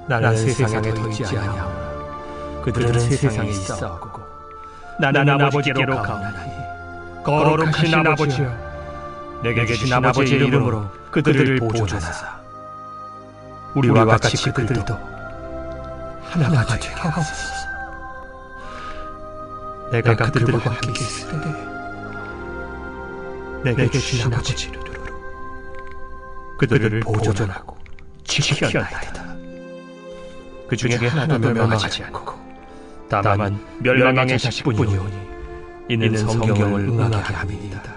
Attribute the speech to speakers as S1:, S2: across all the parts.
S1: 나는 세상에 더 있지 아니하오나 그들은 세상에 있사옵고 나는 아버지께로 가오나니 거룩하신 아버지여, 내게 주신 아버지의 이름으로 그들을 보존하사 우리와 같이 그들도 하나가 되게 하옵소서. 내가 그들과 함께 있으되 내게 주신 아버지를 그들을 보존하고 지키었나이다. 그 중에 하나도 멸망하지 않고 다만 멸망의 자식뿐이오니 이는 성경을 응하게 함이니이다.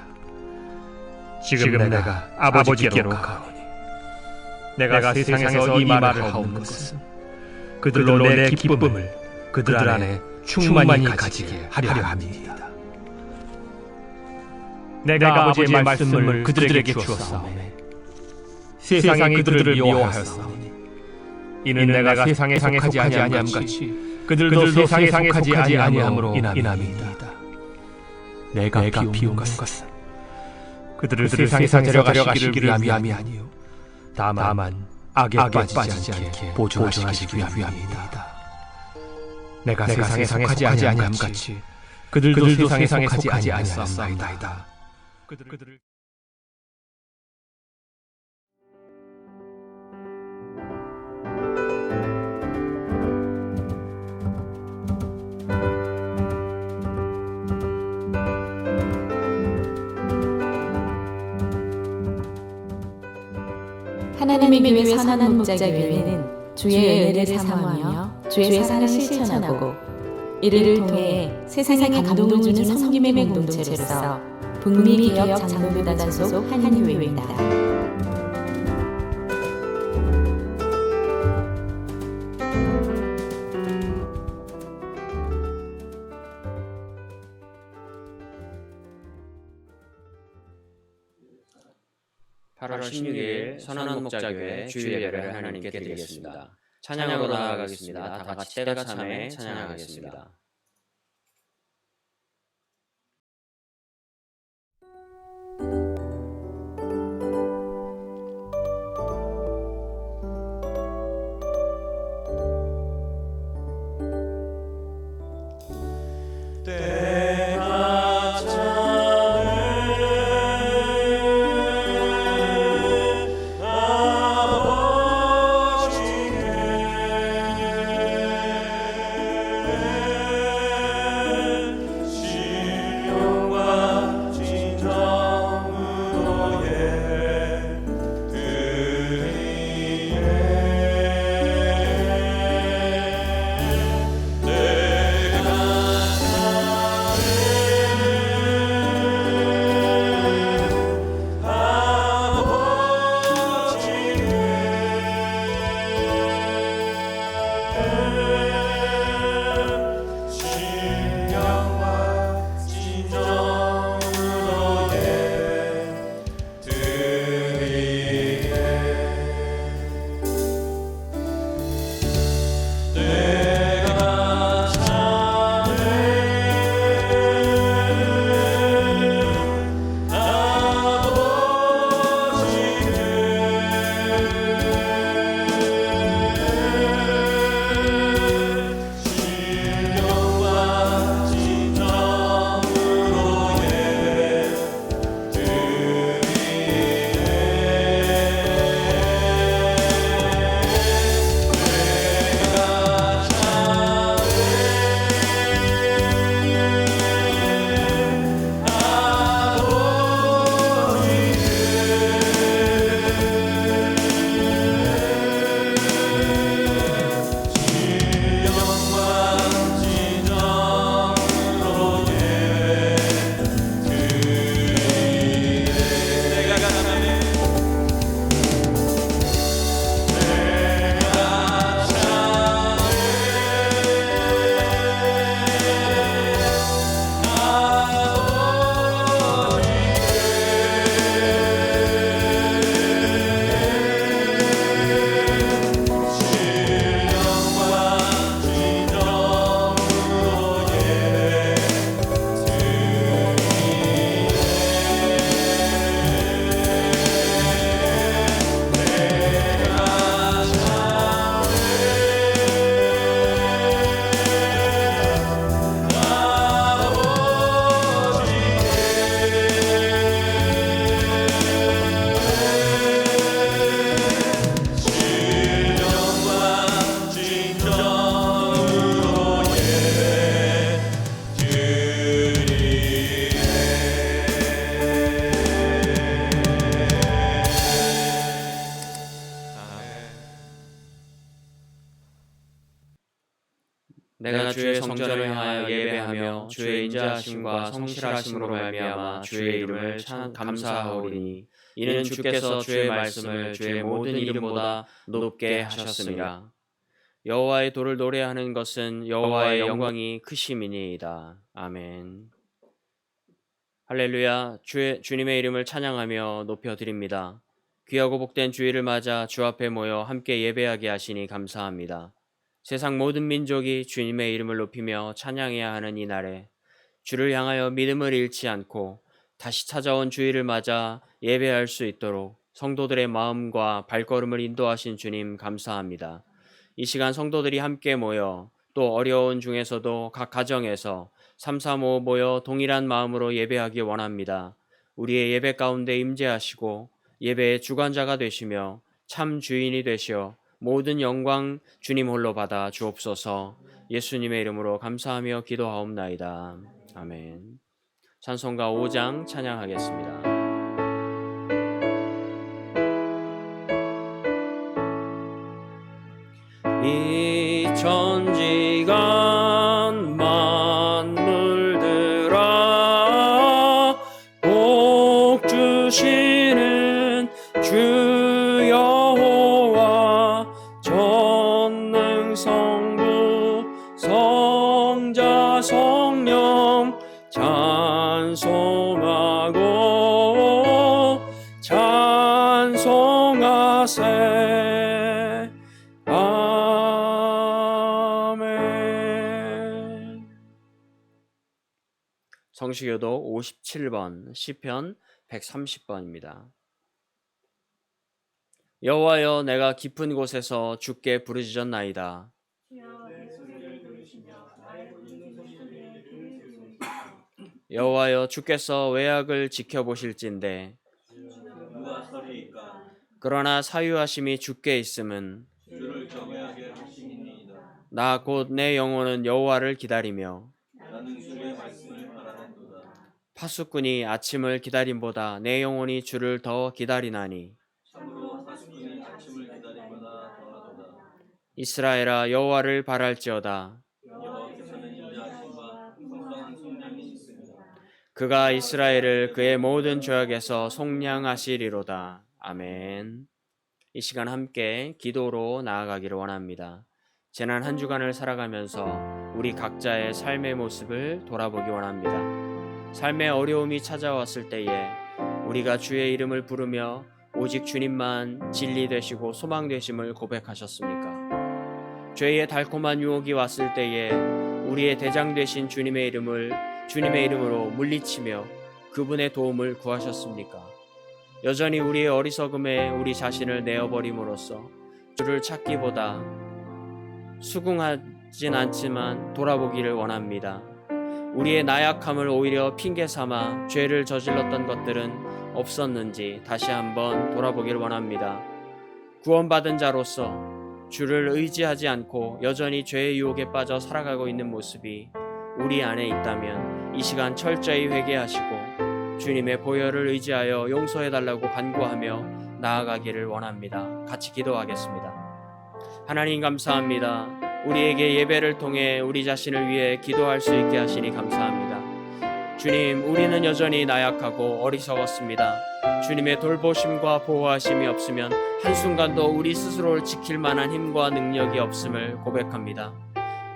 S1: 지금 내가 아버지께로 가오니 내가 세상에서 이 말을 하온 것은 그들로 내 기쁨을 그들 안에 충만히 가지게 하려 함이니이다. 내가 아버지의 말씀을 그들에게 주었사오매 세상이 그들을 미워하였사오니 이는 내가 세상에 속하지 아니함같이 그들도 세상에 속하지 아니함으로 인함이니이다. 내가 비운 것은 그들을 세상에서 데려가시기를 위함이 아니요 다만 악에 빠지지 않게 보존하시기 위함이니이다. 내가 세상에 속하지 아니함같이 그들도 세상에 속하지 아니하였사옵나이다. 그들을
S2: 하나님의 교회 선한 목자교회는 주의 은혜를 사모하며 주의 사랑을 실천하고 이를 통해 세상에 감동을 주는 성김의 공동체로서 북미개혁 장로교단 소속 한 교회입니다.
S3: (8월 16일) 선한 목자교회 주일 예배를 하나님께 드리겠습니다. 찬양하고 나아가겠습니다. 다 같이 때가 참에 찬양하겠습니다.
S4: 아버지께
S3: 내가 주의 성전을 향하여 예배하며 주의 인자하심과 성실하심으로 말미암아 주의 이름을 감사하오리니 이는 주께서 주의 말씀을 주의 모든 이름보다 높게 하셨습니다. 여호와의 도를 노래하는 것은 여호와의 영광이 크심이니이다. 아멘. 할렐루야. 주님의 이름을 찬양하며 높여드립니다. 귀하고 복된 주일을 맞아 주 앞에 모여 함께 예배하게 하시니 감사합니다. 세상 모든 민족이 주님의 이름을 높이며 찬양해야 하는 이 날에 주를 향하여 믿음을 잃지 않고 다시 찾아온 주일을 맞아 예배할 수 있도록 성도들의 마음과 발걸음을 인도하신 주님 감사합니다. 이 시간 성도들이 함께 모여 또 어려운 중에서도 각 가정에서 335 모여 동일한 마음으로 예배하기 원합니다. 우리의 예배 가운데 임재하시고 예배의 주관자가 되시며 참 주인이 되시어 모든 영광 주님 홀로 받아 주옵소서. 예수님의 이름으로 감사하며 기도하옵나이다. 아멘. 찬송가 5장 찬양하겠습니다. 이 천지간 만물들아 복 주시는 주 여호와 전능성부 성자 성령 찬송하고 찬송하세. 성시교도 57번 시편 130번입니다. 여호와여 내가 깊은 곳에서 주께 부르짖었나이다. 여호와여 주께서 외악을 지켜보실진대 그러나 사유하심이 주께 있음은 나 곧 내 영혼은 여호와를 기다리며 파수꾼이 아침을 기다림보다 내 영혼이 주를 더 기다리나니 이스라엘아 여호와를 바랄지어다. 그가 이스라엘을 그의 모든 죄악에서 속량하시리로다. 아멘. 이 시간 함께 기도로 나아가기를 원합니다. 지난 한 주간을 살아가면서 우리 각자의 삶의 모습을 돌아보기 원합니다. 삶의 어려움이 찾아왔을 때에 우리가 주의 이름을 부르며 오직 주님만 진리 되시고 소망 되심을 고백하셨습니까? 죄의 달콤한 유혹이 왔을 때에 우리의 대장 되신 주님의 이름으로 물리치며 그분의 도움을 구하셨습니까? 여전히 우리의 어리석음에 우리 자신을 내어버림으로써 주를 찾기보다 수긍하진 않지만 돌아보기를 원합니다. 우리의 나약함을 오히려 핑계 삼아 죄를 저질렀던 것들은 없었는지 다시 한번 돌아보기를 원합니다. 구원받은 자로서 주를 의지하지 않고 여전히 죄의 유혹에 빠져 살아가고 있는 모습이 우리 안에 있다면 이 시간 철저히 회개하시고 주님의 보혈을 의지하여 용서해달라고 간구하며 나아가기를 원합니다. 같이 기도하겠습니다. 하나님 감사합니다. 우리에게 예배를 통해 우리 자신을 위해 기도할 수 있게 하시니 감사합니다. 주님, 우리는 여전히 나약하고 어리석었습니다. 주님의 돌보심과 보호하심이 없으면 한순간도 우리 스스로를 지킬 만한 힘과 능력이 없음을 고백합니다.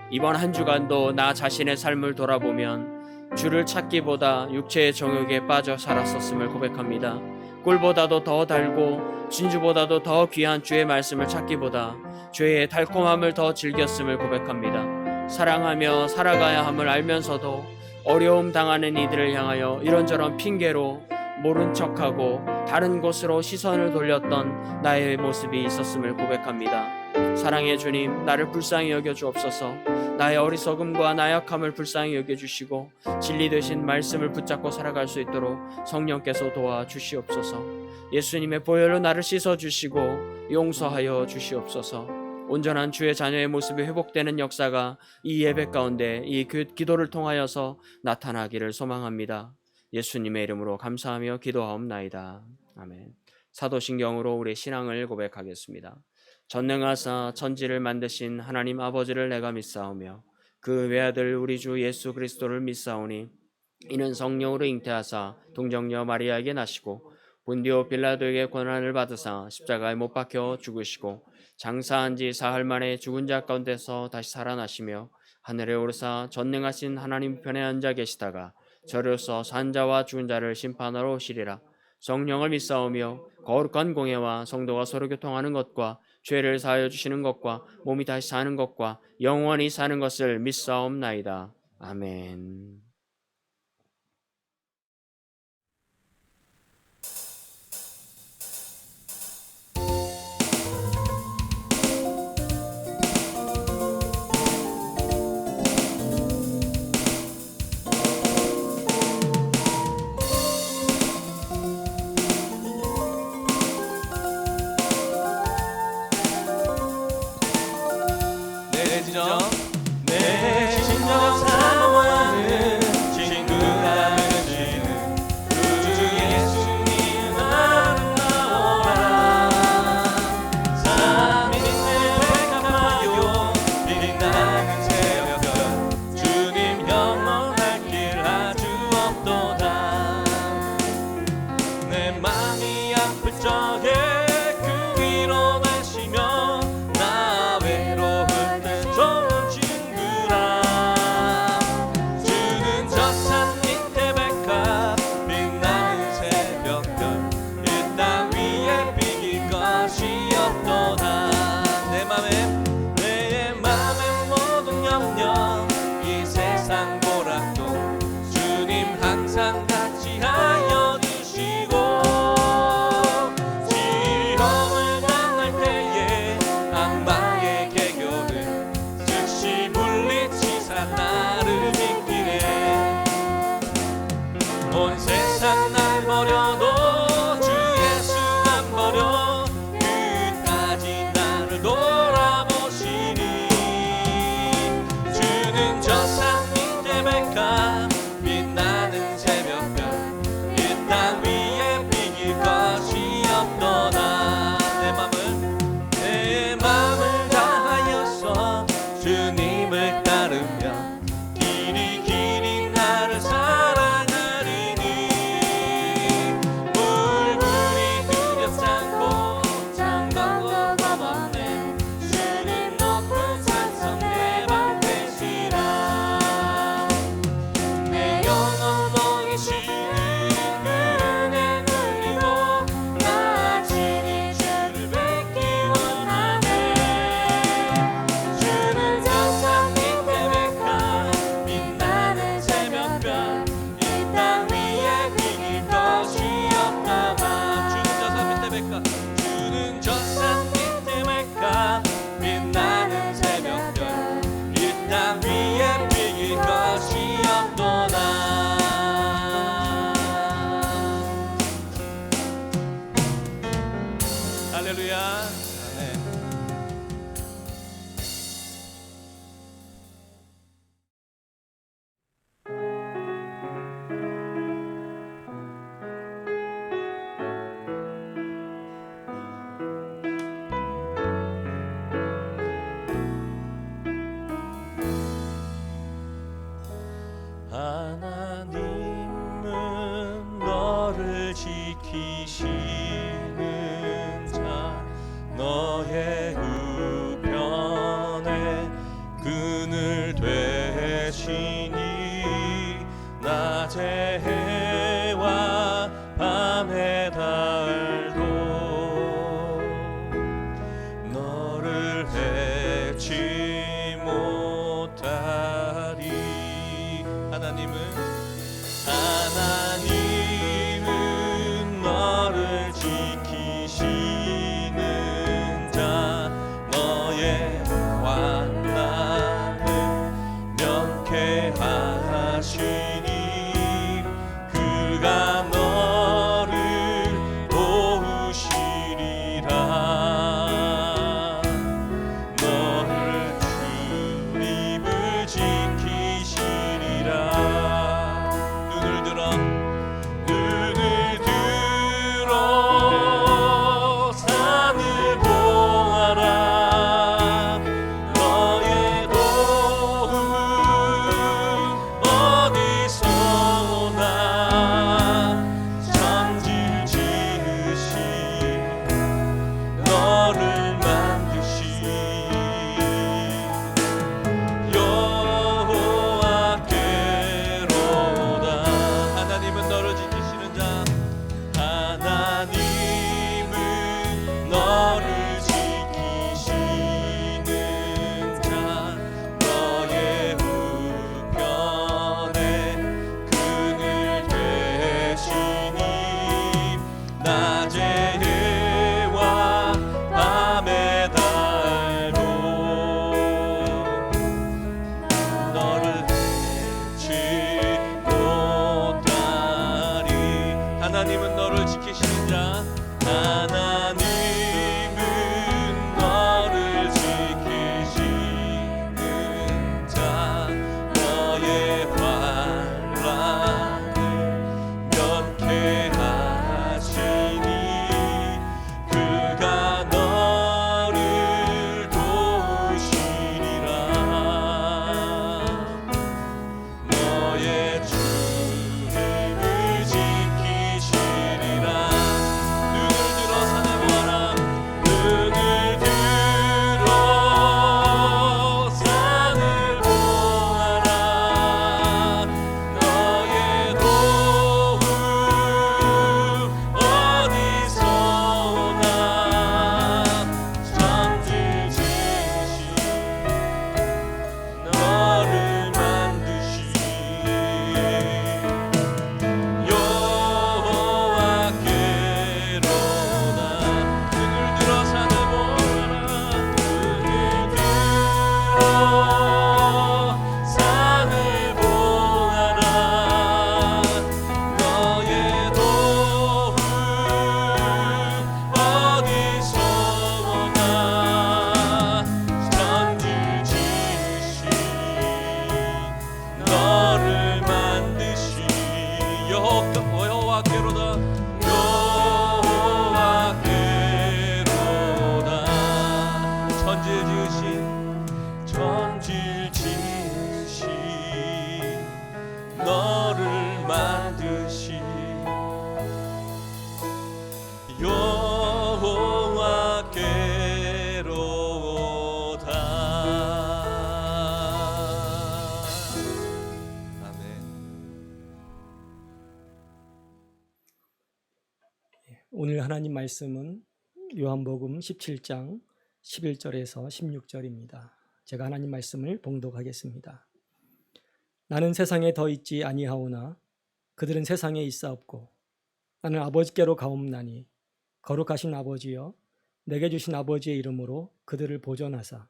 S3: 이번 한 주간도 나 자신의 삶을 돌아보면 주를 찾기보다 육체의 정욕에 빠져 살았었음을 고백합니다. 꿀보다도 더 달고 진주보다도 더 귀한 주의 말씀을 찾기보다 죄의 달콤함을 더 즐겼음을 고백합니다. 사랑하며 살아가야 함을 알면서도 어려움 당하는 이들을 향하여 이런저런 핑계로 모른 척하고 다른 곳으로 시선을 돌렸던 나의 모습이 있었음을 고백합니다. 사랑의 주님, 나를 불쌍히 여겨주옵소서. 나의 어리석음과 나약함을 불쌍히 여겨주시고 진리 되신 말씀을 붙잡고 살아갈 수 있도록 성령께서 도와주시옵소서. 예수님의 보혈로 나를 씻어주시고 용서하여 주시옵소서. 온전한 주의 자녀의 모습이 회복되는 역사가 이 예배 가운데 이 기도를 통하여서 나타나기를 소망합니다. 예수님의 이름으로 감사하며 기도하옵나이다. 아멘. 사도신경으로 우리 신앙을 고백하겠습니다. 전능하사 천지를 만드신 하나님 아버지를 내가 믿사오며 그 외아들 우리 주 예수 그리스도를 믿사오니 이는 성령으로 잉태하사 동정녀 마리아에게 나시고 본디오 빌라도에게 고난을 받으사 십자가에 못 박혀 죽으시고 장사한 지 사흘 만에 죽은 자 가운데서 다시 살아나시며 하늘에 오르사 전능하신 하나님 편에 앉아 계시다가 저로서 산 자와 죽은 자를 심판하러 오시리라. 성령을 믿사오며 거룩한 공예와 성도가 서로 교통하는 것과 죄를 사하여 주시는 것과 몸이 다시 사는 것과 영원히 사는 것을 믿사옵나이다. 아멘.
S4: 내 진정 사모하는 친구가 되시는 우주 예수님 아름다워라. 삼위일체 백합화요 빛나는 새벽별 주님 영원할 길 아주 없도다. 내 맘이 아플 적에 그 위로 되시며 나 외로울 때 좋은 친구라. 주는 저 산 밑에 백합 빛나는 새벽별 이 땅 위에 비길 것이 없도다. 내 맘의 모든 염려 이 세상 보락도 주님 항상 같이 하여 주시고 지rom을 당할 때에 악마의 개교는 즉시 물리치사 나를 지키네. 온 세상 날 버려도 주 예수 안 버려 끝까지 나를 돌아보시니. 주는 저 산 밑에 백합 빛나는 새벽별 이 땅 위에 비길 것이 없도다. 내 맘을 다하여서 주님을 따르며 길이 나를 사랑하리니. 물불이 두렵지 않고 장막과 범없네 주님 높은 산성 내 방 되시라. 내 영혼 먹이시는 그 은혜 누리고 나 친히 주를 뵙기 원하네. 주는 저 산 밑에 백합 빛나는 새벽별 이 땅 위에 비길 것이 없다마. 주는 저 산 밑에 백합 빛나는 새벽별 이 땅 위에 비길 것이 없도다. 할렐루야. 아멘. 하나님은 너를 지키시는 자 너를 지키시는 자 너의 우편에 그늘 되시니 낮의 해와 밤의 달도 너를 해치 못하리. 하나님은 너를 지키시는 자 하나님은 너를 지키시는 자 너의 환난을 면케하시니 그가 너를 도우시리라. 너의 주님을 지키시리라. 눈을 들어 산을 보아라. 눈을 들어 산을 보아라. 너의 도움 어디서 오나. 천지지신 너를 만드신 여호와께로다. 눈을 들어 산을 보아라. 눈을 들어 산을 보아라. 너의 도움 어디서 오나. 천지지신 너를 만드신 여호와께로다. 여호와께로다. 천지를 지으신 너를 만드신 여호와께로다. 아멘.
S5: 오늘 하나님 말씀은 요한복음 17장 11절에서 16절입니다. 제가 하나님 말씀을 봉독하겠습니다. 나는 세상에 더 있지 아니하오나 그들은 세상에 있사옵고 나는 아버지께로 가옵나니 거룩하신 아버지여 내게 주신 아버지의 이름으로 그들을 보존하사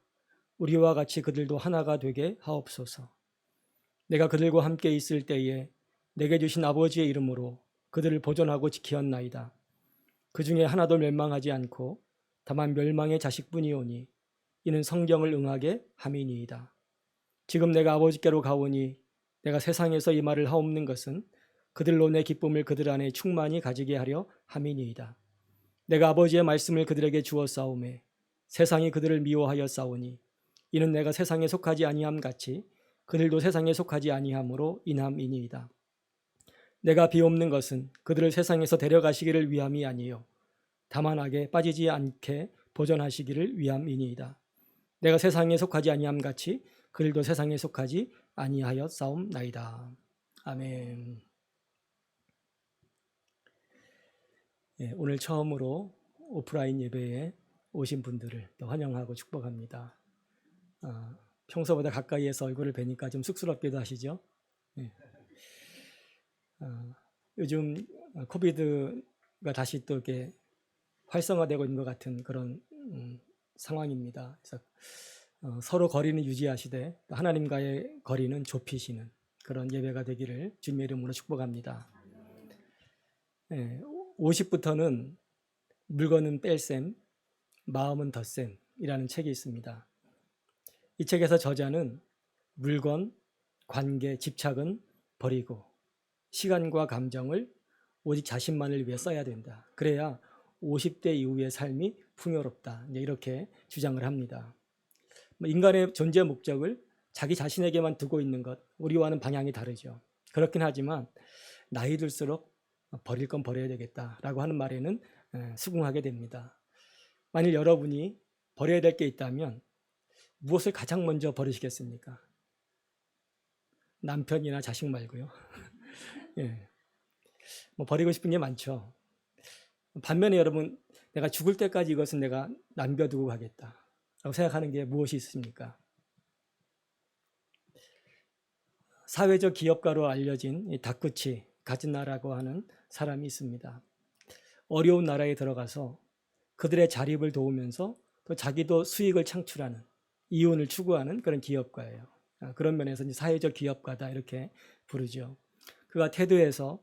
S5: 우리와 같이 그들도 하나가 되게 하옵소서. 내가 그들과 함께 있을 때에 내게 주신 아버지의 이름으로 그들을 보존하고 지키었나이다. 그 중에 하나도 멸망하지 않고 다만 멸망의 자식뿐이오니 이는 성경을 응하게 함이니이다. 지금 내가 아버지께로 가오니 내가 세상에서 이 말을 하옵는 것은 그들로 내 기쁨을 그들 안에 충만히 가지게 하려 함이니이다. 내가 아버지의 말씀을 그들에게 주었사오매 세상이 그들을 미워하였사오니 이는 내가 세상에 속하지 아니함 같이 그들도 세상에 속하지 아니함으로 인함이니이다. 내가 비옵는 것은 그들을 세상에서 데려가시기를 위함이 아니요 다만 악에 빠지지 않게 보존하시기를 위함이니이다. 내가 세상에 속하지 아니함 같이 그들도 세상에 속하지 아니하였사옵나이다. 아멘. 오늘 처음으로 오프라인 예배에 오신 분들을 또 환영하고 축복합니다. 평소보다 가까이에서 얼굴을 뵈니까 좀 쑥스럽기도 하시죠? 요즘 코비드가 다시 또 이렇게 활성화되고 있는 것 같은 그런 상황입니다. 그래서 서로 거리는 유지하시되 하나님과의 거리는 좁히시는 그런 예배가 되기를 주님의 이름으로 축복합니다. 50부터는 물건은 뺄셈, 마음은 덧셈이라는 책이 있습니다. 이 책에서 저자는 물건, 관계, 집착은 버리고 시간과 감정을 오직 자신만을 위해 써야 된다. 그래야 50대 이후의 삶이 풍요롭다. 이렇게 주장을 합니다. 인간의 존재 목적을 자기 자신에게만 두고 있는 것, 우리와는 방향이 다르죠. 그렇긴 하지만 나이 들수록 버릴 건 버려야 되겠다라고 하는 말에는 수긍하게 됩니다. 만일 여러분이 버려야 될 게 있다면 무엇을 가장 먼저 버리시겠습니까? 남편이나 자식 말고요. 버리고 싶은 게 많죠. 반면에 여러분 내가 죽을 때까지 이것은 내가 남겨두고 가겠다라고 생각하는 게 무엇이 있습니까? 사회적 기업가로 알려진 이 다쿠치 가즈나라고 하는 사람이 있습니다. 어려운 나라에 들어가서 그들의 자립을 도우면서 또 자기도 수익을 창출하는, 이윤을 추구하는 그런 기업가예요. 그런 면에서 이제 사회적 기업가다 이렇게 부르죠. 그가 테드에서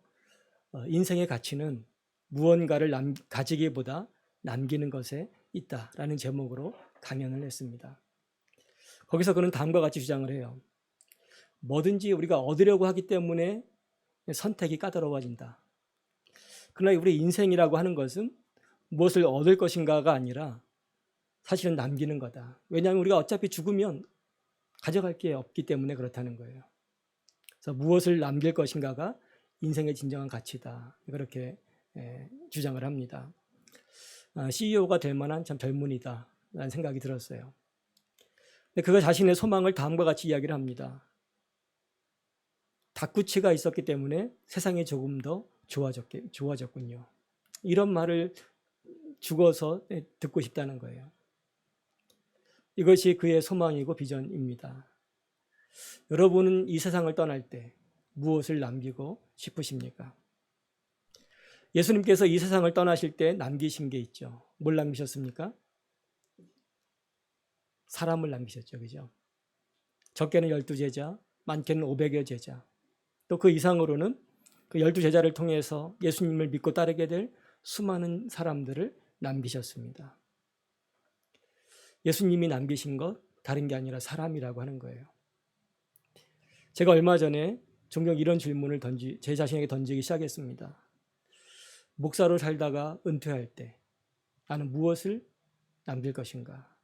S5: 인생의 가치는 무언가를 가지기보다 남기는 것에 있다라는 제목으로 강연을 했습니다. 거기서 그는 다음과 같이 주장을 해요. 뭐든지 우리가 얻으려고 하기 때문에 선택이 까다로워진다. 그러나 우리 인생이라고 하는 것은 무엇을 얻을 것인가가 아니라 사실은 남기는 거다. 왜냐하면 우리가 어차피 죽으면 가져갈 게 없기 때문에 그렇다는 거예요. 그래서 무엇을 남길 것인가가 인생의 진정한 가치다. 그렇게 주장을 합니다. CEO가 될 만한 참 젊은이다 라는 생각이 들었어요. 근데 그가 자신의 소망을 다음과 같이 이야기를 합니다. 다쿠치가 있었기 때문에 세상이 조금 더 좋아졌군요. 이런 말을 죽어서 듣고 싶다는 거예요. 이것이 그의 소망이고 비전입니다. 여러분은 이 세상을 떠날 때 무엇을 남기고 싶으십니까? 예수님께서 이 세상을 떠나실 때 남기신 게 있죠. 뭘 남기셨습니까? 사람을 남기셨죠. 그죠? 적게는 12제자, 많게는 500여 제자. 또 그 이상으로는 그 12제자를 통해서 예수님을 믿고 따르게 될 수많은 사람들을 남기셨습니다. 예수님이 남기신 것 다른 게 아니라 사람이라고 하는 거예요. 제가 얼마 전에 종종 이런 질문을 제 자신에게 던지기 시작했습니다. 목사로 살다가 은퇴할 때 나는 무엇을 남길 것인가?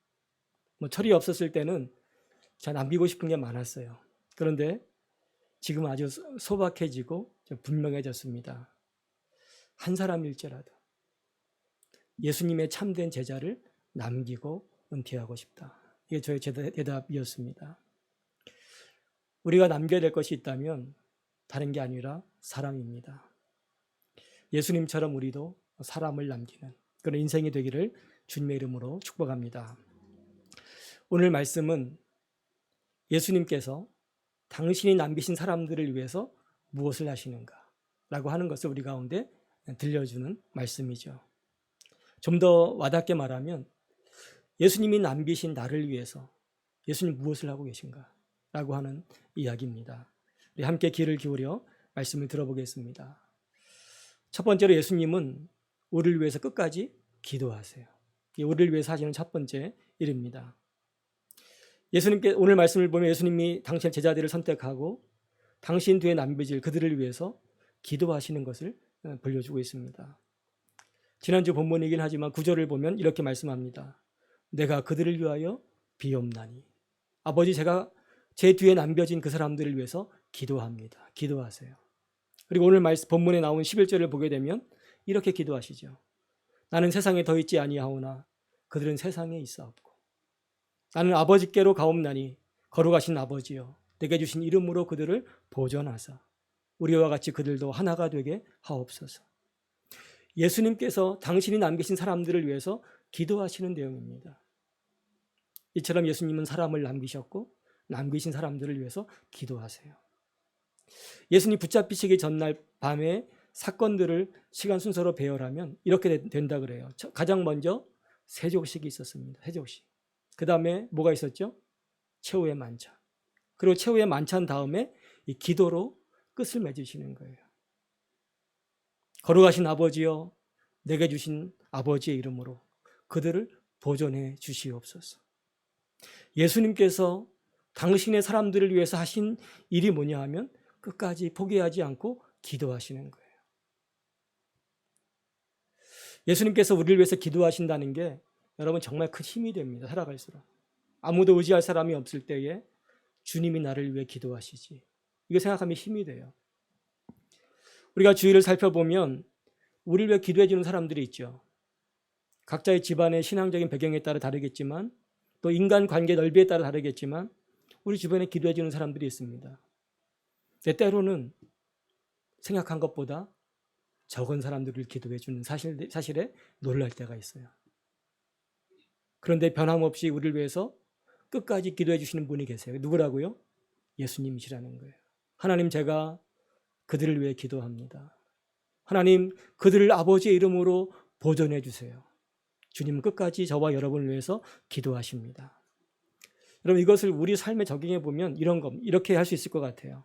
S5: 철이 없었을 때는 제가 남기고 싶은 게 많았어요. 그런데 지금 아주 소박해지고 분명해졌습니다. 한 사람일지라도 예수님의 참된 제자를 남기고 은퇴하고 싶다. 이게 저의 대답이었습니다. 우리가 남겨야 될 것이 있다면 다른 게 아니라 사람입니다. 예수님처럼 우리도 사람을 남기는 그런 인생이 되기를 주님의 이름으로 축복합니다. 오늘 말씀은 예수님께서 당신이 남기신 사람들을 위해서 무엇을 하시는가 라고 하는 것을 우리 가운데 들려주는 말씀이죠. 좀 더 와닿게 말하면 예수님이 남기신 나를 위해서 예수님 무엇을 하고 계신가 라고 하는 이야기입니다. 우리 함께 귀를 기울여 말씀을 들어보겠습니다. 첫 번째로 예수님은 우리를 위해서 끝까지 기도하세요. 우리를 위해서 하시는 첫 번째 일입니다. 예수님께 오늘 말씀을 보면 예수님이 당신의 제자들을 선택하고 당신 뒤에 남겨질 그들을 위해서 기도하시는 것을 불려주고 있습니다. 지난주 본문이긴 하지만 9절을 보면 이렇게 말씀합니다. 내가 그들을 위하여 비옵나니. 아버지, 제가 제 뒤에 남겨진 그 사람들을 위해서 기도합니다. 기도하세요. 그리고 오늘 본문에 나온 11절을 보게 되면 이렇게 기도하시죠. 나는 세상에 더 있지 아니하오나 그들은 세상에 있사옵고 나는 아버지께로 가옵나니 거룩하신 아버지여 내게 주신 이름으로 그들을 보존하사 우리와 같이 그들도 하나가 되게 하옵소서. 예수님께서 당신이 남기신 사람들을 위해서 기도하시는 내용입니다. 이처럼 예수님은 사람을 남기셨고 남기신 사람들을 위해서 기도하세요. 예수님 붙잡히시기 전날 밤에 사건들을 시간 순서로 배열하면 이렇게 된다 그래요. 가장 먼저 세족식이 있었습니다. 세족식. 그 다음에 뭐가 있었죠? 최후의 만찬. 그리고 최후의 만찬 다음에 이 기도로 끝을 맺으시는 거예요. 거룩하신 아버지여 내게 주신 아버지의 이름으로 그들을 보존해 주시옵소서. 예수님께서 당신의 사람들을 위해서 하신 일이 뭐냐 하면 끝까지 포기하지 않고 기도하시는 거예요. 예수님께서 우리를 위해서 기도하신다는 게 여러분 정말 큰 힘이 됩니다. 살아갈수록. 아무도 의지할 사람이 없을 때에 주님이 나를 위해 기도하시지. 이거 생각하면 힘이 돼요. 우리가 주위를 살펴보면 우리를 위해 기도해 주는 사람들이 있죠. 각자의 집안의 신앙적인 배경에 따라 다르겠지만 또 인간관계 넓이에 따라 다르겠지만 우리 주변에 기도해 주는 사람들이 있습니다. 때로는 생각한 것보다 적은 사람들을 기도해 주는 사실에 놀랄 때가 있어요. 그런데 변함없이 우리를 위해서 끝까지 기도해 주시는 분이 계세요. 누구라고요? 예수님이시라는 거예요. 하나님, 제가 그들을 위해 기도합니다. 하나님, 그들을 아버지의 이름으로 보존해 주세요. 주님은 끝까지 저와 여러분을 위해서 기도하십니다. 여러분, 이것을 우리 삶에 적용해 보면 이렇게 할 수 있을 것 같아요.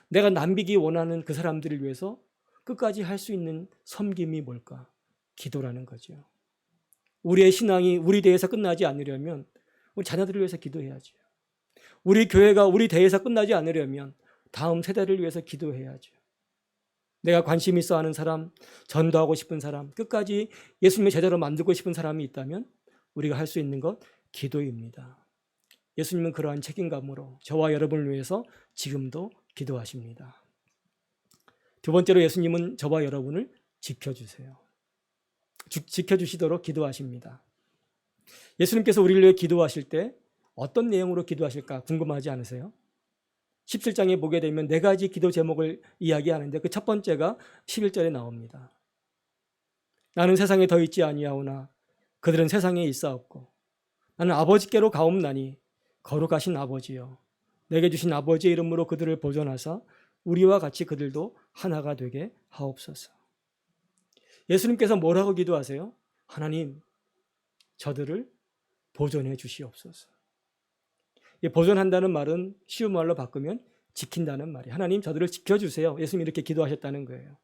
S5: 내가 남기기 원하는 그 사람들을 위해서 끝까지 할 수 있는 섬김이 뭘까? 기도라는 거죠. 우리의 신앙이 우리 대에서 끝나지 않으려면 우리 자녀들을 위해서 기도해야죠. 우리 교회가 우리 대에서 끝나지 않으려면 다음 세대를 위해서 기도해야죠. 내가 관심 있어 하는 사람, 전도하고 싶은 사람, 끝까지 예수님의 제자로 만들고 싶은 사람이 있다면 우리가 할 수 있는 것 기도입니다. 예수님은 그러한 책임감으로 저와 여러분을 위해서 지금도 기도하십니다. 두 번째로 예수님은 저와 여러분을 지켜주세요. 지켜주시도록 기도하십니다. 예수님께서 우리를 위해 기도하실 때 어떤 내용으로 기도하실까 궁금하지 않으세요? 17장에 보게 되면 네 가지 기도 제목을 이야기하는데 그 첫 번째가 11절에 나옵니다. 나는 세상에 더 있지 아니하오나 그들은 세상에 있사옵고 나는 아버지께로 가옵나니 거룩하신 아버지여 내게 주신 아버지의 이름으로 그들을 보존하사 우리와 같이 그들도 하나가 되게 하옵소서. 예수님께서 뭐라고 기도하세요? 하나님, 저들을 보존해 주시옵소서. 보존한다는 말은 쉬운 말로 바꾸면 지킨다는 말이에요. 하나님, 저들을 지켜주세요. 예수님이 이렇게 기도하셨다는 거예요.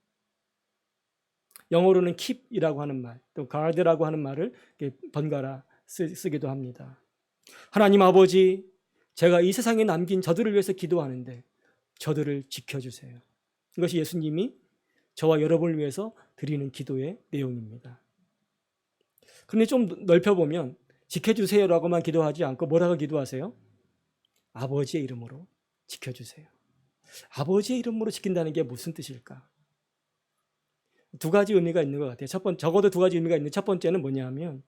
S5: 영어로는 keep이라고 하는 말, 또 guard라고 하는 말을 번갈아 쓰기도 합니다. 하나님 아버지, 제가 이 세상에 남긴 저들을 위해서 기도하는데 저들을 지켜주세요. 이것이 예수님이 저와 여러분을 위해서 드리는 기도의 내용입니다. 그런데 좀 넓혀보면 지켜주세요라고만 기도하지 않고 뭐라고 기도하세요? 아버지의 이름으로 지켜주세요. 아버지의 이름으로 지킨다는 게 무슨 뜻일까? 두 가지 의미가 있는 것 같아요. 적어도 두 가지 의미가 있는데 첫 번째는 뭐냐면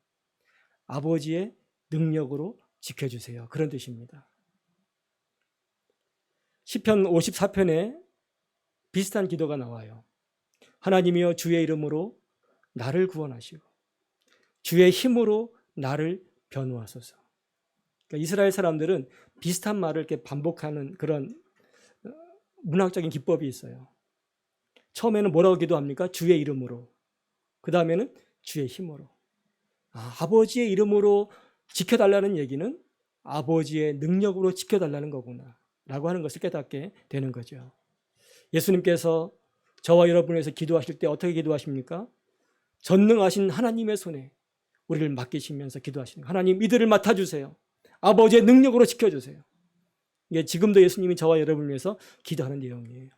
S5: 아버지의 능력으로 지켜주세요. 그런 뜻입니다. 시편 54편에 비슷한 기도가 나와요. 하나님이여 주의 이름으로 나를 구원하시고 주의 힘으로 나를 변호하소서. 그러니까 이스라엘 사람들은 비슷한 말을 이렇게 반복하는 그런 문학적인 기법이 있어요. 처음에는 뭐라고 기도합니까? 주의 이름으로. 그 다음에는 주의 힘으로. 아버지의 이름으로 지켜달라는 얘기는 아버지의 능력으로 지켜달라는 거구나 라고 하는 것을 깨닫게 되는 거죠. 예수님께서 저와 여러분을 위해서 기도하실 때 어떻게 기도하십니까? 전능하신 하나님의 손에 우리를 맡기시면서 기도하시는 거예요. 하나님, 이들을 맡아주세요. 아버지의 능력으로 지켜주세요. 이게 지금도 예수님이 저와 여러분을 위해서 기도하는 내용이에요.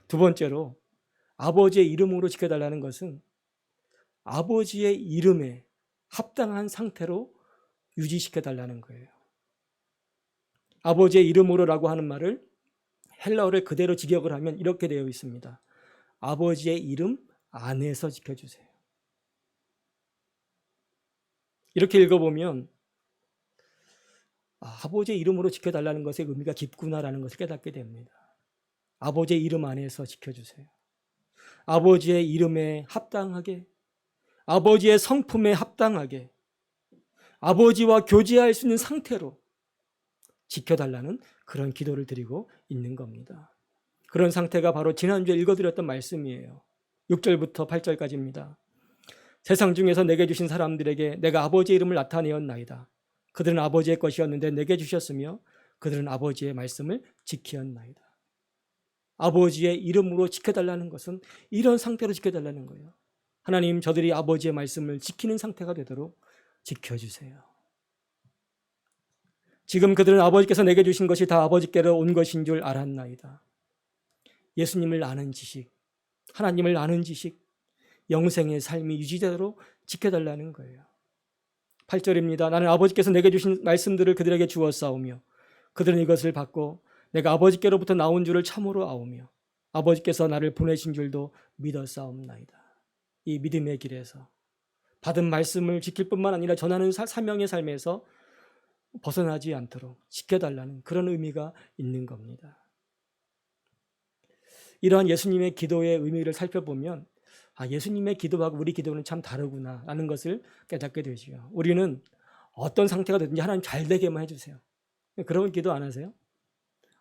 S5: 두 번째로 아버지의 이름으로 지켜달라는 것은 아버지의 이름에 합당한 상태로 유지시켜달라는 거예요. 아버지의 이름으로라고 하는 말을 헬라어를 그대로 직역을 하면 이렇게 되어 있습니다. 아버지의 이름 안에서 지켜주세요. 이렇게 읽어보면 아버지의 이름으로 지켜달라는 것의 의미가 깊구나라는 것을 깨닫게 됩니다. 아버지의 이름 안에서 지켜주세요. 아버지의 이름에 합당하게, 아버지의 성품에 합당하게, 아버지와 교제할 수 있는 상태로 지켜달라는 그런 기도를 드리고 있는 겁니다. 그런 상태가 바로 지난주에 읽어드렸던 말씀이에요. 6절부터 8절까지입니다. 세상 중에서 내게 주신 사람들에게 내가 아버지의 이름을 나타내었나이다. 그들은 아버지의 것이었는데 내게 주셨으며 그들은 아버지의 말씀을 지키었나이다. 아버지의 이름으로 지켜달라는 것은 이런 상태로 지켜달라는 거예요. 하나님, 저들이 아버지의 말씀을 지키는 상태가 되도록 지켜주세요. 지금 그들은 아버지께서 내게 주신 것이 다 아버지께로 온 것인 줄 알았나이다. 예수님을 아는 지식, 하나님을 아는 지식, 영생의 삶이 유지되도록 지켜달라는 거예요. 8절입니다. 나는 아버지께서 내게 주신 말씀들을 그들에게 주었사오며 그들은 이것을 받고 내가 아버지께로부터 나온 줄을 참으로 아오며 아버지께서 나를 보내신 줄도 믿었사옵나이다. 이 믿음의 길에서 받은 말씀을 지킬 뿐만 아니라 전하는 사명의 삶에서 벗어나지 않도록 지켜달라는 그런 의미가 있는 겁니다. 이러한 예수님의 기도의 의미를 살펴보면 예수님의 기도하고 우리 기도는 참 다르구나 라는 것을 깨닫게 되죠. 우리는 어떤 상태가 되든지 하나님 잘 되게만 해주세요. 그런 기도 안 하세요?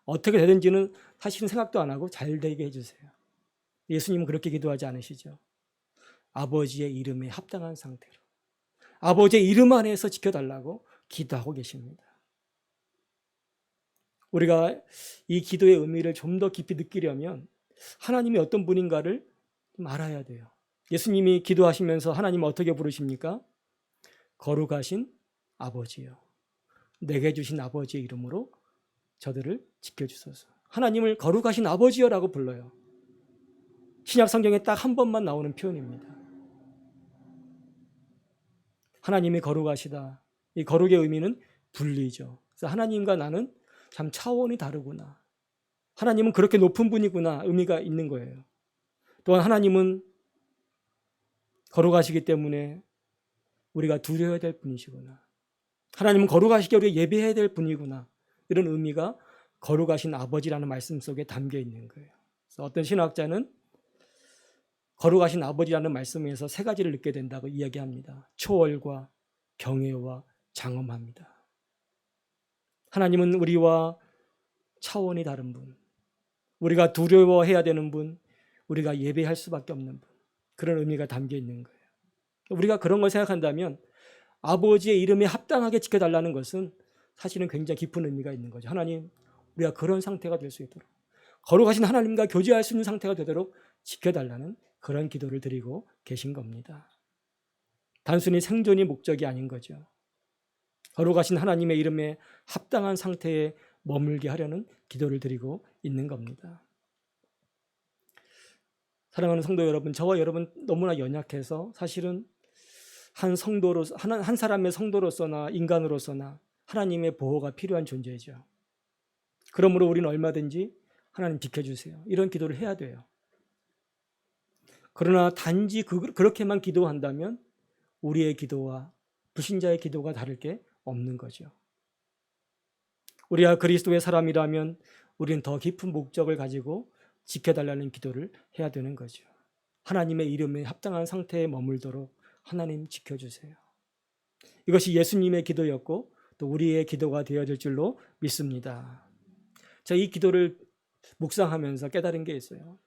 S5: 어떻게 되든지는 사실은 생각도 안 하고 잘 되게 해주세요. 예수님은 그렇게 기도하지 않으시죠. 아버지의 이름에 합당한 상태로, 아버지의 이름 안에서 지켜달라고 기도하고 계십니다. 우리가 이 기도의 의미를 좀 더 깊이 느끼려면 하나님이 어떤 분인가를 좀 알아야 돼요. 예수님이 기도하시면서 하나님은 어떻게 부르십니까? 거룩하신 아버지요, 내게 주신 아버지의 이름으로 저들을 지켜주소서. 하나님을 거룩하신 아버지여라고 불러요. 신약 성경에 딱 한 번만 나오는 표현입니다. 하나님이 거룩하시다. 이 거룩의 의미는 분리죠. 그래서 하나님과 나는 참 차원이 다르구나, 하나님은 그렇게 높은 분이구나 의미가 있는 거예요. 또한 하나님은 거룩하시기 때문에 우리가 두려워야 될 분이시구나, 하나님은 거룩하시게 우리가 예배해야 될 분이구나, 이런 의미가 거룩하신 아버지라는 말씀 속에 담겨 있는 거예요. 그래서 어떤 신학자는 거룩하신 아버지라는 말씀에서 세 가지를 느끼게 된다고 이야기합니다. 초월과 경외와 장엄합니다. 하나님은 우리와 차원이 다른 분, 우리가 두려워해야 되는 분, 우리가 예배할 수밖에 없는 분, 그런 의미가 담겨 있는 거예요. 우리가 그런 걸 생각한다면 아버지의 이름에 합당하게 지켜달라는 것은 사실은 굉장히 깊은 의미가 있는 거죠. 하나님, 우리가 그런 상태가 될 수 있도록, 거룩하신 하나님과 교제할 수 있는 상태가 되도록 지켜달라는 그런 기도를 드리고 계신 겁니다. 단순히 생존이 목적이 아닌 거죠. 거룩하신 하나님의 이름에 합당한 상태에 머물게 하려는 기도를 드리고 있는 겁니다. 사랑하는 성도 여러분, 저와 여러분 너무나 연약해서 사실은 한 사람의 성도로서나 인간으로서나 하나님의 보호가 필요한 존재죠. 그러므로 우리는 얼마든지 하나님 지켜주세요, 이런 기도를 해야 돼요. 그러나 단지 그렇게만 기도한다면 우리의 기도와 불신자의 기도가 다를 게 없는 거죠. 우리가 그리스도의 사람이라면 우리는 더 깊은 목적을 가지고 지켜달라는 기도를 해야 되는 거죠. 하나님의 이름에 합당한 상태에 머물도록 하나님 지켜주세요. 이것이 예수님의 기도였고 또 우리의 기도가 되어야 될 줄로 믿습니다. 제가 이 기도를 묵상하면서 깨달은 게 있어요.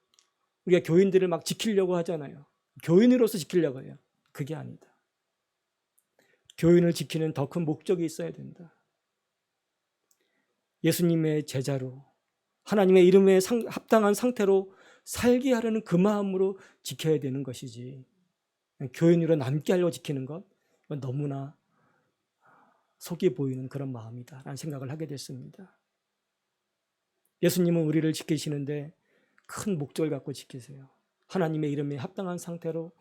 S5: 우리가 교인들을 막 지키려고 하잖아요. 교인으로서 지키려고 해요. 그게 아니다. 교인을 지키는 더 큰 목적이 있어야 된다. 예수님의 제자로 하나님의 이름에 합당한 상태로 살게 하려는 그 마음으로 지켜야 되는 것이지, 교인으로 남게 하려고 지키는 것, 너무나 속이 보이는 그런 마음이다 라는 생각을 하게 됐습니다. 예수님은 우리를 지키시는데 큰 목적을 갖고 지키세요. 하나님의 이름에 합당한 상태로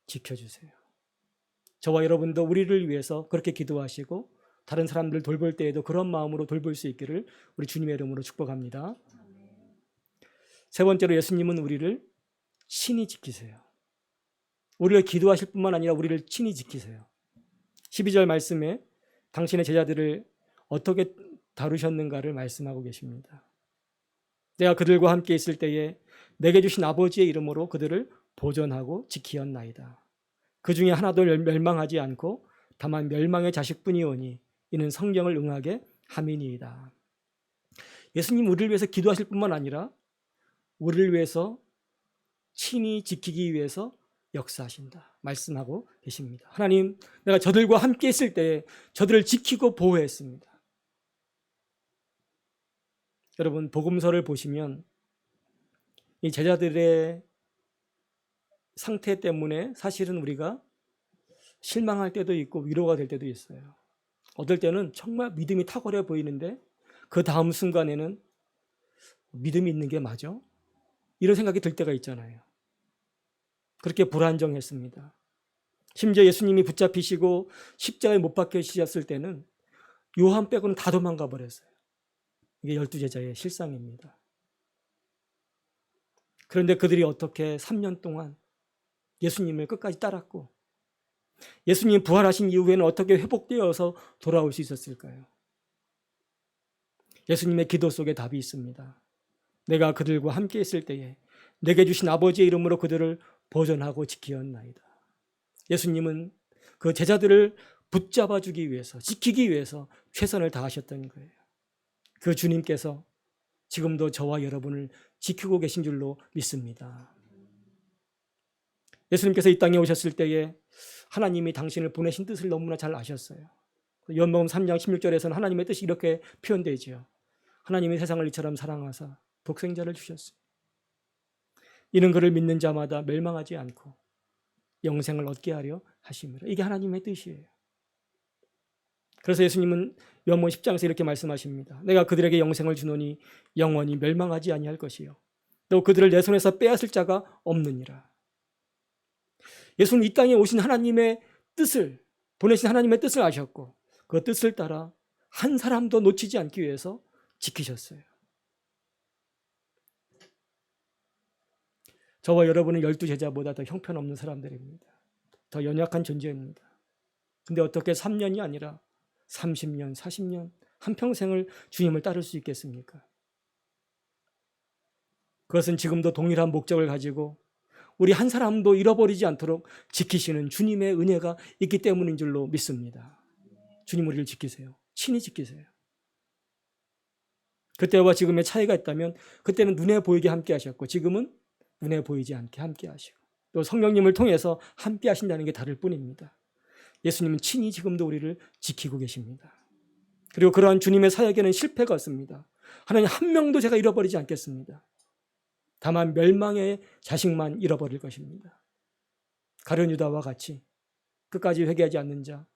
S5: 지켜주세요. 저와 여러분도 우리를 위해서 그렇게 기도하시고 다른 사람들을 돌볼 때에도 그런 마음으로 돌볼 수 있기를 우리 주님의 이름으로 축복합니다. 세 번째로, 예수님은 우리를 친히 지키세요. 우리를 기도하실 뿐만 아니라 우리를 친히 지키세요. 12절 말씀에 당신의 제자들을 어떻게 다루셨는가를 말씀하고 계십니다. 내가 그들과 함께 있을 때에 내게 주신 아버지의 이름으로 그들을 보존하고 지키었나이다. 그 중에 하나도 멸망하지 않고 다만 멸망의 자식뿐이오니 이는 성경을 응하게 함이니이다. 예수님 우리를 위해서 기도하실 뿐만 아니라 우리를 위해서 친히 지키기 위해서 역사하신다 말씀하고 계십니다. 하나님, 내가 저들과 함께 있을 때에 저들을 지키고 보호했습니다. 여러분, 복음서를 보시면 이 제자들의 상태 때문에 사실은 우리가 실망할 때도 있고 위로가 될 때도 있어요. 어떨 때는 정말 믿음이 탁월해 보이는데 그 다음 순간에는 믿음이 있는 게 맞아? 이런 생각이 들 때가 있잖아요. 그렇게 불안정했습니다. 심지어 예수님이 붙잡히시고 십자가에 못 박히셨을 때는 요한 빼고는 다 도망가 버렸어요. 이게 12제자의 실상입니다. 그런데 그들이 어떻게 3년 동안 예수님을 끝까지 따랐고 예수님 부활하신 이후에는 어떻게 회복되어서 돌아올 수 있었을까요? 예수님의 기도 속에 답이 있습니다. 내가 그들과 함께 있을 때에 내게 주신 아버지의 이름으로 그들을 보존하고 지키었나이다. 예수님은 그 제자들을 붙잡아 주기 위해서, 지키기 위해서 최선을 다하셨던 거예요. 그 주님께서 지금도 저와 여러분을 지키고 계신 줄로 믿습니다. 예수님께서 이 땅에 오셨을 때에 하나님이 당신을 보내신 뜻을 너무나 잘 아셨어요. 요한복음 3장 16절에서는 하나님의 뜻이 이렇게 표현되지요. 하나님이 세상을 이처럼 사랑하사 독생자를 주셨습니다. 이는 그를 믿는 자마다 멸망하지 않고 영생을 얻게 하려 하심이라. 이게 하나님의 뜻이에요. 그래서 예수님은 요한복음 10장에서 이렇게 말씀하십니다. 내가 그들에게 영생을 주노니 영원히 멸망하지 아니할 것이요 또 그들을 내 손에서 빼앗을 자가 없느니라. 예수는 이 땅에 오신 하나님의 뜻을, 보내신 하나님의 뜻을 아셨고 그 뜻을 따라 한 사람도 놓치지 않기 위해서 지키셨어요. 저와 여러분은 12제자보다 더 형편없는 사람들입니다. 더 연약한 존재입니다. 근데 어떻게 3년이 아니라 30년, 40년, 한평생을 주님을 따를 수 있겠습니까? 그것은 지금도 동일한 목적을 가지고 우리 한 사람도 잃어버리지 않도록 지키시는 주님의 은혜가 있기 때문인 줄로 믿습니다. 주님 우리를 지키세요. 친히 지키세요. 그때와 지금의 차이가 있다면 그때는 눈에 보이게 함께 하셨고 지금은 눈에 보이지 않게 함께 하시고 또 성령님을 통해서 함께 하신다는 게 다를 뿐입니다. 예수님은 친히 지금도 우리를 지키고 계십니다. 그리고 그러한 주님의 사역에는 실패가 없습니다. 하나님 한 명도 제가 잃어버리지 않겠습니다. 다만 멸망의 자식만 잃어버릴 것입니다. 가룟 유다와 같이 끝까지 회개하지 않는 자,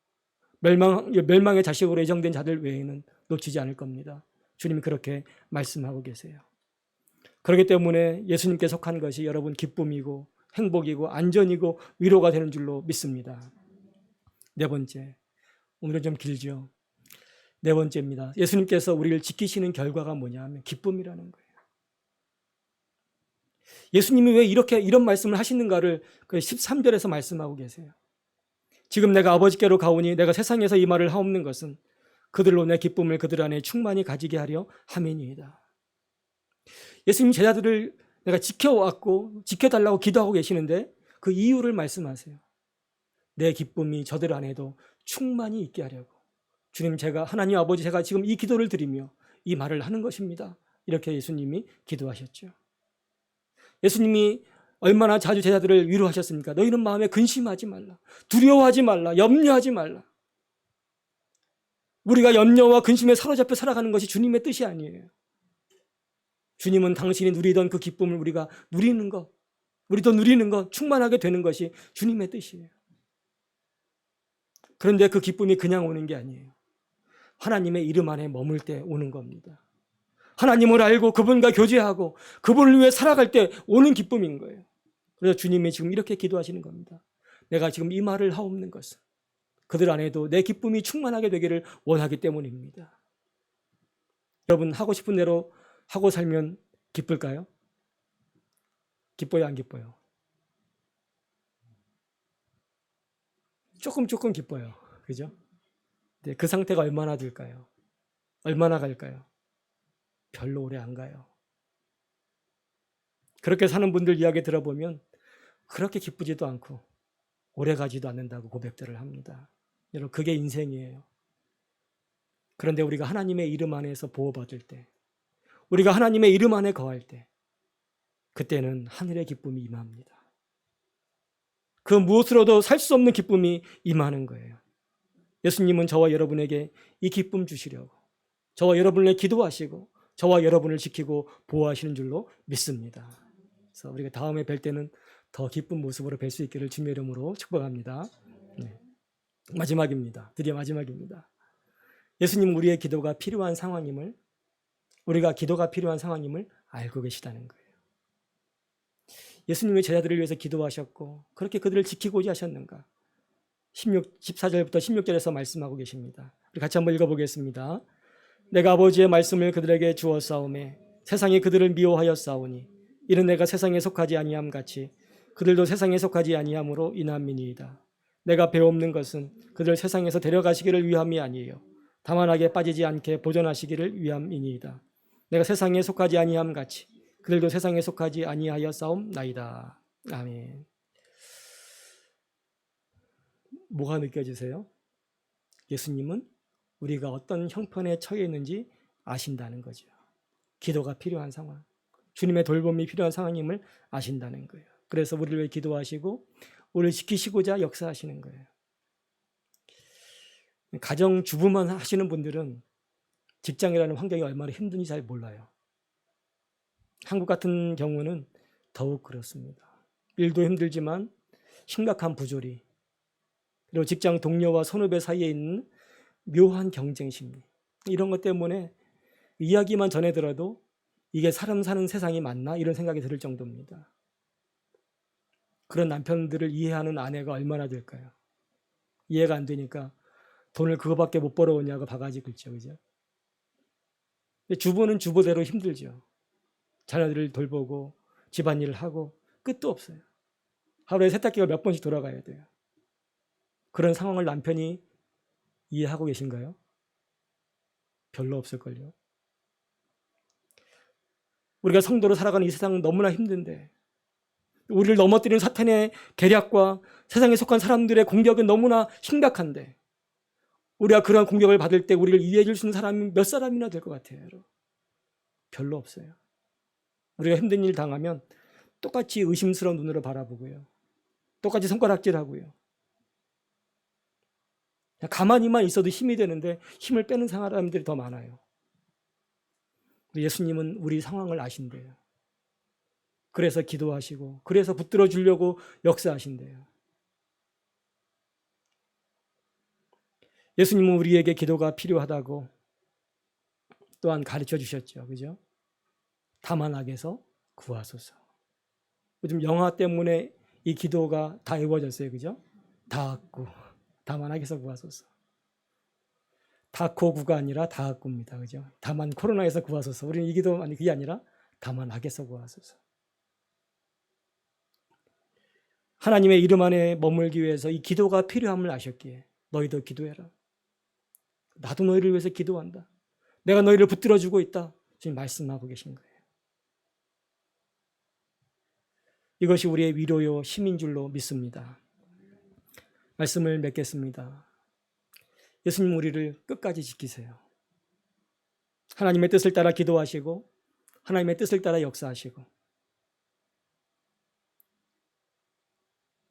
S5: 멸망의 자식으로 예정된 자들 외에는 놓치지 않을 겁니다. 주님이 그렇게 말씀하고 계세요. 그렇기 때문에 예수님께 속한 것이 여러분 기쁨이고 행복이고 안전이고 위로가 되는 줄로 믿습니다. 네 번째, 오늘은 좀 길죠. 네 번째입니다. 예수님께서 우리를 지키시는 결과가 뭐냐 하면 기쁨이라는 거예요. 예수님이 왜 이런 말씀을 하시는가를 그 13절에서 말씀하고 계세요. 지금 내가 아버지께로 가오니 내가 세상에서 이 말을 하옵는 것은 그들로 내 기쁨을 그들 안에 충만히 가지게 하려 함이니이다. 예수님 제자들을 내가 지켜왔고 지켜달라고 기도하고 계시는데 그 이유를 말씀하세요. 내 기쁨이 저들 안에도 충만히 있게 하려고. 주님 제가 하나님 아버지 제가 지금 이 기도를 드리며 이 말을 하는 것입니다. 이렇게 예수님이 기도하셨죠. 예수님이 얼마나 자주 제자들을 위로하셨습니까? 너희는 마음에 근심하지 말라. 두려워하지 말라. 염려하지 말라. 우리가 염려와 근심에 사로잡혀 살아가는 것이 주님의 뜻이 아니에요. 주님은 당신이 누리던 그 기쁨을 우리가 누리는 것, 우리도 누리는 것, 충만하게 되는 것이 주님의 뜻이에요. 그런데 그 기쁨이 그냥 오는 게 아니에요. 하나님의 이름 안에 머물 때 오는 겁니다. 하나님을 알고 그분과 교제하고 그분을 위해 살아갈 때 오는 기쁨인 거예요. 그래서 주님이 지금 이렇게 기도하시는 겁니다. 내가 지금 이 말을 하옵는 것은 그들 안에도 내 기쁨이 충만하게 되기를 원하기 때문입니다. 여러분 하고 싶은 대로 하고 살면 기쁠까요? 기뻐요, 안 기뻐요? 조금 기뻐요. 그죠? 근데 그 상태가 얼마나 될까요? 얼마나 갈까요? 별로 오래 안 가요. 그렇게 사는 분들 이야기 들어보면 그렇게 기쁘지도 않고 오래 가지도 않는다고 고백들을 합니다. 여러분 그게 인생이에요. 그런데 우리가 하나님의 이름 안에서 보호받을 때, 우리가 하나님의 이름 안에 거할 때 그때는 하늘의 기쁨이 임합니다. 그 무엇으로도 살 수 없는 기쁨이 임하는 거예요. 예수님은 저와 여러분에게 이 기쁨 주시려고 저와 여러분을 기도하시고 저와 여러분을 지키고 보호하시는 줄로 믿습니다. 그래서 우리가 다음에 뵐 때는 더 기쁜 모습으로 뵐 수 있기를 주님의 이름으로 축복합니다. 네. 마지막입니다. 드디어 마지막입니다. 예수님은 우리의 기도가 필요한 상황임을, 우리가 기도가 필요한 상황임을 알고 계시다는 거예요. 예수님의 제자들을 위해서 기도하셨고 그렇게 그들을 지키고자 하셨는가? 14절부터 16절에서 말씀하고 계십니다. 우리 같이 한번 읽어보겠습니다. 내가 아버지의 말씀을 그들에게 주었사오매 세상이 그들을 미워하였사오니 이는 내가 세상에 속하지 아니함 같이 그들도 세상에 속하지 아니함으로 인함이니이다. 내가 배옵는 것은 그들 세상에서 데려가시기를 위함이 아니에요. 다만 악에 빠지지 않게 보존하시기를 위함이니이다. 내가 세상에 속하지 아니함 같이 그들도 세상에 속하지 아니하였사옵나이다. 아멘. 뭐가 느껴지세요? 예수님은 우리가 어떤 형편에 처해 있는지 아신다는 거죠. 기도가 필요한 상황, 주님의 돌봄이 필요한 상황임을 아신다는 거예요. 그래서 우리를 위해 기도하시고 우리를 지키시고자 역사하시는 거예요. 가정 주부만 하시는 분들은 직장이라는 환경이 얼마나 힘든지 잘 몰라요. 한국 같은 경우는 더욱 그렇습니다. 일도 힘들지만 심각한 부조리, 그리고 직장 동료와 선후배 사이에 있는 묘한 경쟁 심리, 이런 것 때문에 이야기만 전해 들어도 이게 사람 사는 세상이 맞나? 이런 생각이 들 정도입니다. 그런 남편들을 이해하는 아내가 얼마나 될까요? 이해가 안 되니까 돈을 그거밖에 못 벌어오냐고 바가지 긁죠. 그죠? 주부는 주부대로 힘들죠. 자녀들을 돌보고 집안일을 하고 끝도 없어요. 하루에 세탁기가 몇 번씩 돌아가야 돼요. 그런 상황을 남편이 이해하고 계신가요? 별로 없을걸요. 우리가 성도로 살아가는 이 세상은 너무나 힘든데, 우리를 넘어뜨리는 사탄의 계략과 세상에 속한 사람들의 공격은 너무나 심각한데, 우리가 그러한 공격을 받을 때 우리를 이해해 줄 수 있는 사람이 몇 사람이나 될 것 같아요, 여러분? 별로 없어요. 우리가 힘든 일 당하면 똑같이 의심스러운 눈으로 바라보고요. 똑같이 손가락질하고요. 가만히만 있어도 힘이 되는데 힘을 빼는 사람들이 더 많아요. 예수님은 우리 상황을 아신대요. 그래서 기도하시고, 그래서 붙들어 주려고 역사하신대요. 예수님은 우리에게 기도가 필요하다고 또한 가르쳐 주셨죠. 그죠? 다만 악에서 구하소서. 요즘 영화 때문에 이 기도가 다 외워졌어요. 그죠? 다악구, 다만 악에서 구하소서. 다코구가 아니라 다악구입니다. 그죠? 다만 코로나에서 구하소서. 우리는 이 기도 아니 그게 아니라 다만 악에서 구하소서. 하나님의 이름 안에 머물기 위해서 이 기도가 필요함을 아셨기에 너희도 기도해라. 나도 너희를 위해서 기도한다. 내가 너희를 붙들어주고 있다. 지금 말씀하고 계신 거예요. 이것이 우리의 위로요 힘인 줄로 믿습니다. 말씀을 맺겠습니다. 예수님 우리를 끝까지 지키세요. 하나님의 뜻을 따라 기도하시고 하나님의 뜻을 따라 역사하시고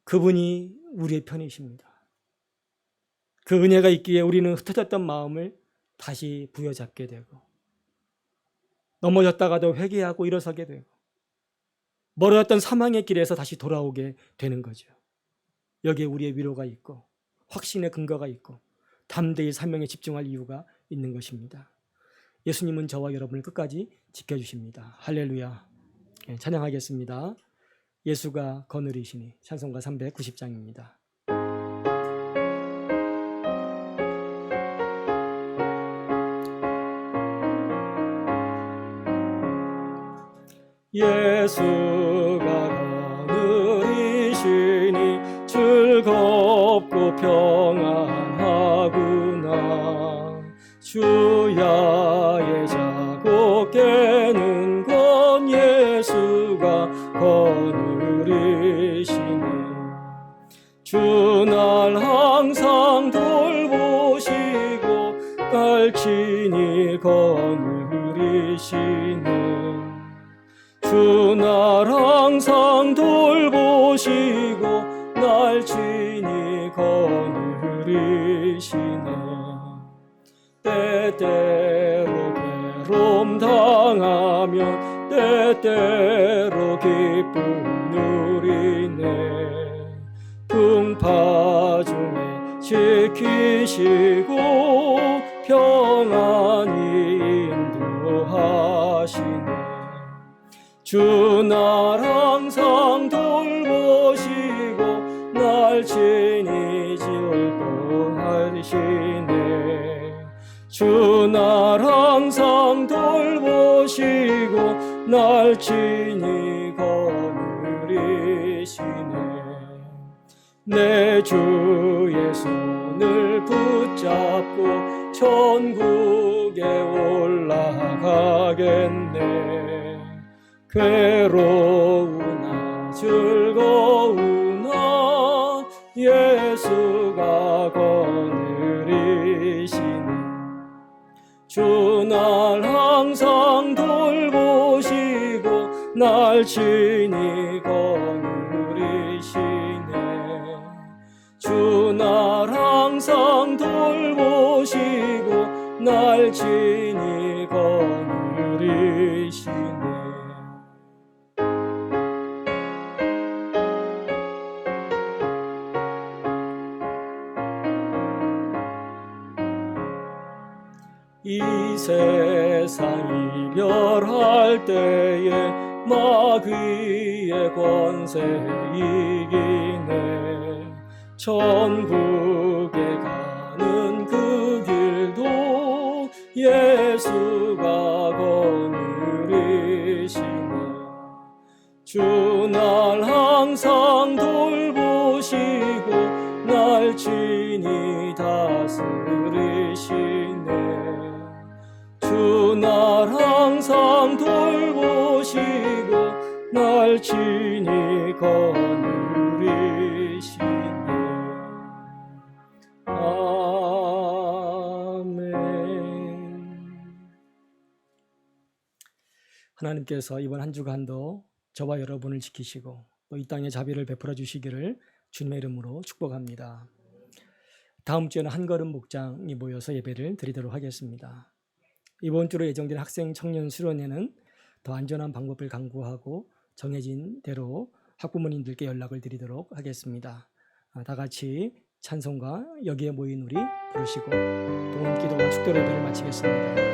S5: 그분이 우리의 편이십니다. 그 은혜가 있기에 우리는 흩어졌던 마음을 다시 부여잡게 되고 넘어졌다가도 회개하고 일어서게 되고 멀어졌던 사망의 길에서 다시 돌아오게 되는 거죠. 여기에 우리의 위로가 있고 확신의 근거가 있고 담대히 사명에 집중할 이유가 있는 것입니다. 예수님은 저와 여러분을 끝까지 지켜주십니다. 할렐루야. 찬양하겠습니다. 예수가 거느리시니 찬송가 390장입니다. 예수가 거느리시니 즐겁고 평안하구나. 주야의 자고 깨는 건 예수가 거느리시네. 주날 항상 돌보시고 갈친히 거느리시네. 주날 항상 돌보시고 날친히 거느리시네. 때때로 괴로움 당하면 때때로 기쁨 누리네. 풍파 중에 지키시고 평안히 인도하시네. 주날 항상 돌보시고 날친히 돌보하시네. 주날 항상 돌보시고 날친히 거느리시네. 내 주의 손을 붙잡고 천국에 올라가겠네. 괴로우나 즐거우나 예수가 주 날 항상 돌보시고 날 친히 거느리시네. 주 날 항상 돌보시고 날 친히 거느리시네. 이 세상 이별할 때에 마귀의 권세 이기네. 천국에 가는 그 길도 예수가 거느리시네. 주 날 항상 돌보시고 날 친히 다스리시네. 주 날 항상 돌보시고 날 친히 거느리시네. 아멘. 하나님께서 이번 한 주간도 저와 여러분을 지키시고 또 이 땅에 자비를 베풀어 주시기를 주님의 이름으로 축복합니다. 다음 주에는 한걸음 목장이 모여서 예배를 드리도록 하겠습니다. 이번 주로 예정된 학생 청년 수련회는 더 안전한 방법을 강구하고 정해진 대로 학부모님들께 연락을 드리도록 하겠습니다. 다 같이 찬송과 여기에 모인 우리 부르시고 동원 기도와 축도 예배를 마치겠습니다.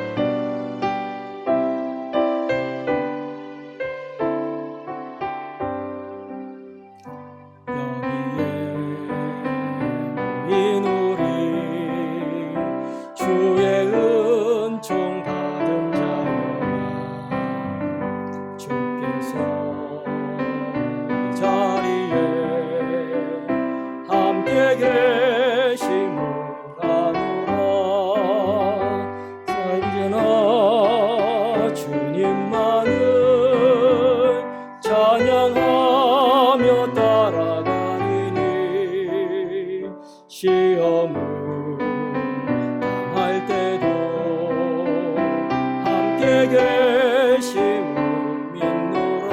S5: 시험을 당할 때도 함께 계심을 믿노라.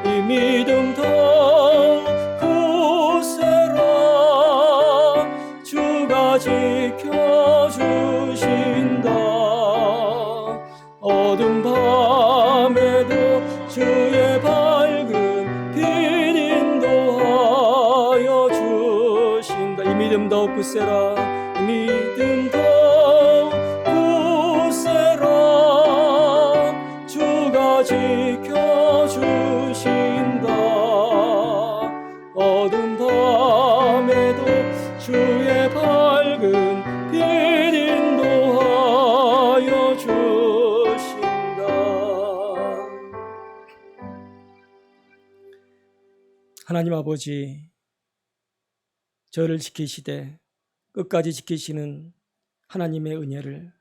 S5: 이 믿음 더욱 굳세라. 주가 지켜주신다. 어둠 밤에도 주의 밝은 빛 인도하여 주신다. 이 믿음 더욱 굳세라. 이 믿음 더욱 굳세라. 주가 지켜주신다. 어둠 밤에도 주의 밝은 빛 인도하여 주신다. 하나님 아버지, 저를 지키시되 끝까지 지키시는 하나님의 은혜를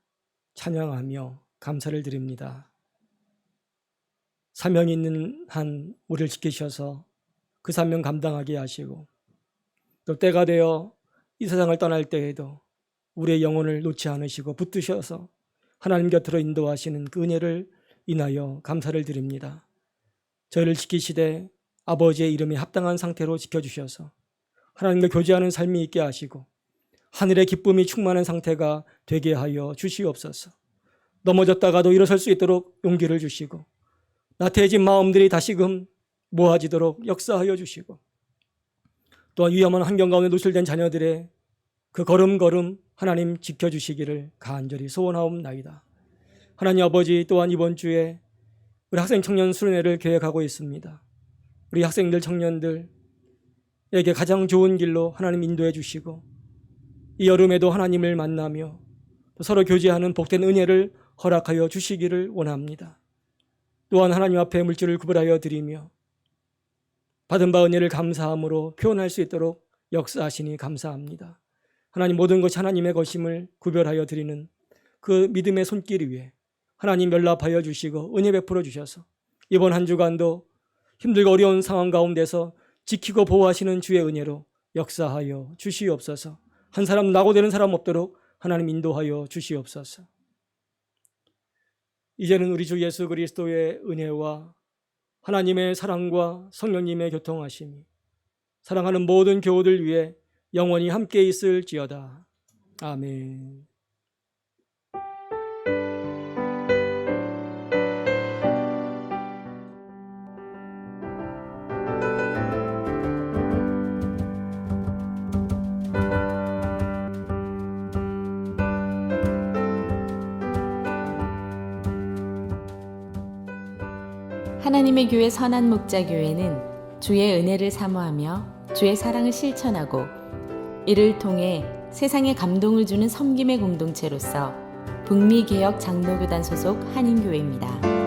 S5: 찬양하며 감사를 드립니다. 사명이 있는 한 우리를 지키셔서 그 사명 감당하게 하시고 또 때가 되어 이 세상을 떠날 때에도 우리의 영혼을 놓지 않으시고 붙드셔서 하나님 곁으로 인도하시는 그 은혜를 인하여 감사를 드립니다. 저를 지키시되 아버지의 이름에 합당한 상태로 지켜주셔서 하나님과 교제하는 삶이 있게 하시고 하늘의 기쁨이 충만한 상태가 되게 하여 주시옵소서. 넘어졌다가도 일어설 수 있도록 용기를 주시고 나태해진 마음들이 다시금 모아지도록 역사하여 주시고 또한 위험한 환경 가운데 노출된 자녀들의 그 걸음걸음 하나님 지켜주시기를 간절히 소원하옵나이다. 하나님 아버지, 또한 이번 주에 우리 학생 청년 수련회를 계획하고 있습니다. 우리 학생들 청년들에게 가장 좋은 길로 하나님 인도해 주시고 이 여름에도 하나님을 만나며 또 서로 교제하는 복된 은혜를 허락하여 주시기를 원합니다. 또한 하나님 앞에 물질을 구별하여 드리며 받은 바 은혜를 감사함으로 표현할 수 있도록 역사하시니 감사합니다. 하나님, 모든 것이 하나님의 것임을 구별하여 드리는 그 믿음의 손길 위에 하나님 연락하여 주시고 은혜 베풀어 주셔서 이번 한 주간도 힘들고 어려운 상황 가운데서 지키고 보호하시는 주의 은혜로 역사하여 주시옵소서. 한 사람 낙오되는 사람 없도록 하나님 인도하여 주시옵소서. 이제는 우리 주 예수 그리스도의 은혜와 하나님의 사랑과 성령님의 교통하심이 사랑하는 모든 교우들 위해 영원히 함께 있을지어다. 아멘.
S2: 하나님의 교회 선한 목자 교회는 주의 은혜를 사모하며 주의 사랑을 실천하고 이를 통해 세상에 감동을 주는 섬김의 공동체로서 북미 개혁 장로교단 소속 한인교회입니다.